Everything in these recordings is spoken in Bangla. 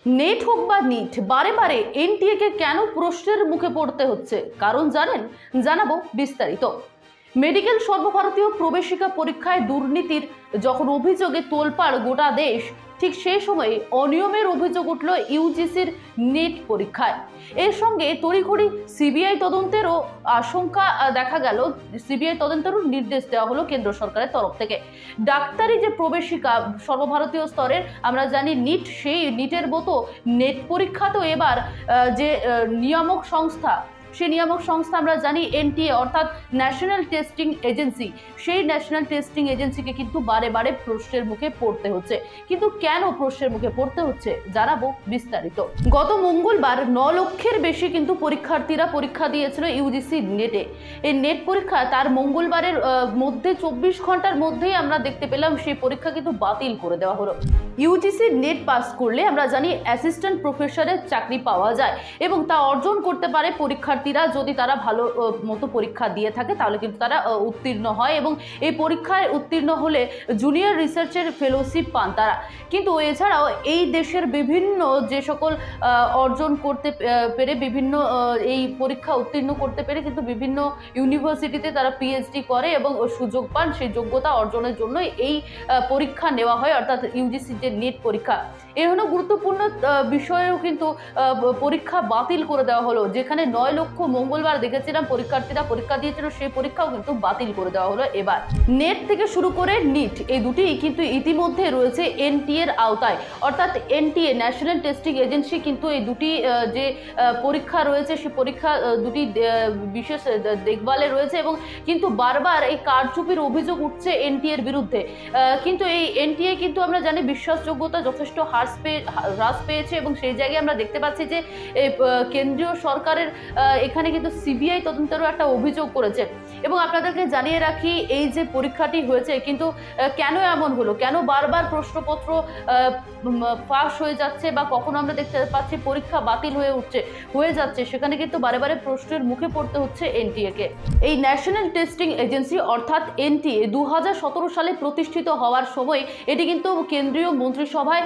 নেট হোক বা নিট, বারে বারে এনটিএ কে কেন প্রশ্নের মুখে পড়তে হচ্ছে? কারণ জানেন? জানাবো বিস্তারিত। মেডিকেল সর্বভারতীয় প্রবেশিকা পরীক্ষায় দুর্নীতির যখন অভিযোগে তোলপাড় গোটা দেশ, ঠিক সেই সময়ে অনিয়মের অভিযোগ উঠল ইউজিসির নেট পরীক্ষায়। এর সঙ্গে তড়িঘড়ি সিবিআই তদন্তেরও আশঙ্কা দেখা গেল। সিবিআই তদন্তেরও নির্দেশ দেওয়া হলো কেন্দ্র সরকারের তরফ থেকে। ডাক্তারি যে প্রবেশিকা সর্বভারতীয় স্তরের আমরা জানি নিট, সেই নিটের মতো নেট পরীক্ষা তো এবার যে নিয়ামক সংস্থা, সেই নিয়ামক সংস্থা আমরা জানি এনটিএ অর্থাৎ ন্যাশনাল টেস্টিং এজেন্সি, সেই ন্যাশনাল টেস্টিং এজেন্সিকে কিন্তু বারে বারে প্রশ্নের মুখে পড়তে হচ্ছে। কিন্তু কেন প্রশ্নের মুখে পড়তে হচ্ছে জানাবো বিস্তারিত। গত মঙ্গলবার 9 লক্ষের বেশি কিন্তু পরীক্ষার্থীরা পরীক্ষা দিয়েছিল ইউজিসি নেটে। এই নেট পরীক্ষা তার মঙ্গলবারের মধ্যে 24 ঘন্টার মধ্যেই আমরা দেখতে পেলাম সেই পরীক্ষা কিন্তু বাতিল করে দেওয়া হলো। ইউজিসি নেট পাস করলে আমরা জানি অ্যাসিস্ট্যান্ট প্রফেসরের চাকরি পাওয়া যায় এবং তা অর্জন করতে পারে পরীক্ষার্থীরা যদি তারা ভালো মতো পরীক্ষা দিয়ে থাকে, তাহলে কিন্তু তারা উত্তীর্ণ হয় এবং এই পরীক্ষায় উত্তীর্ণ হলে জুনিয়র রিসার্চের ফেলোশিপ পান তারা। কিন্তু এছাড়াও এই দেশের বিভিন্ন যে সকল অর্জন করতে পেরে, বিভিন্ন এই পরীক্ষা উত্তীর্ণ করতে পেরে কিন্তু বিভিন্ন ইউনিভার্সিটিতে তারা পিএইচডি করে এবং সুযোগ পান। সেই যোগ্যতা অর্জনের জন্য এই পরীক্ষা নেওয়া হয়, অর্থাৎ ইউজিসি যে নেট পরীক্ষা। এর হলো গুরুত্বপূর্ণ বিষয়েও কিন্তু পরীক্ষা বাতিল করে দেওয়া হলো। যেখানে 9 লক্ষ মঙ্গলবার দেখেছিলাম পরীক্ষার্থীরা পরীক্ষা দিয়েছিল, সেই পরীক্ষাও কিন্তু বাতিল করে দেওয়া হলো এবার। নেট থেকে শুরু করে নিট, এই দুটি কিন্তু ইতিমধ্যে রয়েছে এনটিএর আওতায়, অর্থাৎ এনটিএ ন্যাশনাল টেস্টিং এজেন্সি কিন্তু এই দুটি যে পরীক্ষা রয়েছে সেই পরীক্ষা দুটি বিশেষ দেখভালে রয়েছে এবং কিন্তু বারবার এই কারচুপির অভিযোগ উঠছে এনটিএর বিরুদ্ধে। কিন্তু এই এনটিএ কিন্তু আমরা জানি বিশ্বাসযোগ্যতা যথেষ্ট হ্রাস পেয়েছে এবং সেই জায়গায় আমরা দেখতে পাচ্ছি যে কেন্দ্রীয় সরকারের এখানে কিন্তু সিবিআই তদন্তেরও একটা অভিযোগ করেছে। এবং আপনাদেরকে জানিয়ে রাখি, এই যে পরীক্ষাটি হয়েছে কিন্তু কেন এমন হলো, কেন বারবার প্রশ্নপত্র ফাঁস হয়ে যাচ্ছে বা কখনো আমরা দেখতে পাচ্ছি পরীক্ষা বাতিল হয়ে যাচ্ছে, সেখানে কিন্তু বারে বারে প্রশ্নের মুখে পড়তে হচ্ছে এনটিএ কে। এই ন্যাশনাল টেস্টিং এজেন্সি অর্থাৎ এনটিএ 2017 সালে প্রতিষ্ঠিত হওয়ার সময় এটি কিন্তু কেন্দ্রীয় মন্ত্রিসভায়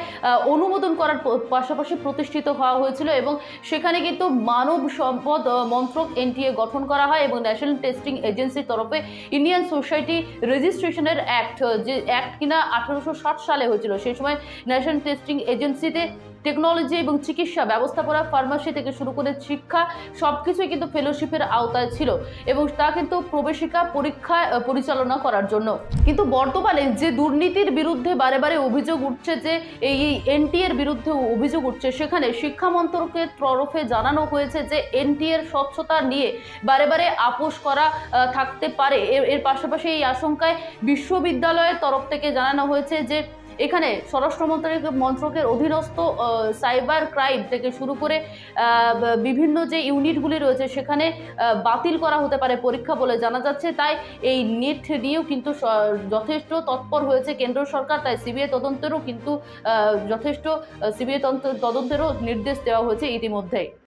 অনুমোদন করার পাশাপাশি প্রতিষ্ঠিত হওয়া হয়েছিল এবং সেখানে কিন্তু মানব সম্পদ মন্ত্রক এনটিএ গঠন করা হয় এবং ন্যাশনাল টেস্টিং এজেন্সির তরফে ইন্ডিয়ান সোসাইটি রেজিস্ট্রেশনের অ্যাক্ট, যে অ্যাক্ট কিনা 1860 সালে হয়েছিল, সেই সময় ন্যাশনাল টেস্টিং এজেন্সিতে টেকনোলজি এবং চিকিৎসা, ব্যবস্থাপনা, ফার্মাসি থেকে শুরু করে শিক্ষা সবকিছুই কিন্তু ফেলোশিপের আওতায় ছিল এবং তা কিন্তু প্রবেশিকা পরীক্ষা পরিচালনা করার জন্য। কিন্তু বর্তমানে যে দুর্নীতির বিরুদ্ধে বারে বারে অভিযোগ উঠছে, যে এই এনটিএর বিরুদ্ধে অভিযোগ উঠছে, সেখানে শিক্ষা মন্ত্রকের তরফে জানানো হয়েছে যে এনটিএর স্বচ্ছতা নিয়ে বারে বারে আপোষ করা থাকতে পারে। এর পাশাপাশি এই আশঙ্কায় বিশ্ববিদ্যালয়ের তরফ থেকে জানানো হয়েছে যে এখানে স্বরাষ্ট্র মন্ত্রকের অধীনস্থ সাইবার ক্রাইম থেকে শুরু করে বিভিন্ন যে ইউনিটগুলি রয়েছে সেখানে বাতিল করা হতে পারে পরীক্ষা বলে জানা যাচ্ছে। তাই এই নেট নিয়েও কিন্তু যথেষ্ট তৎপর হয়েছে কেন্দ্র সরকার। তাই সিবিআই তদন্তেরও কিন্তু যথেষ্ট তদন্তেরও নির্দেশ দেওয়া হয়েছে ইতিমধ্যেই।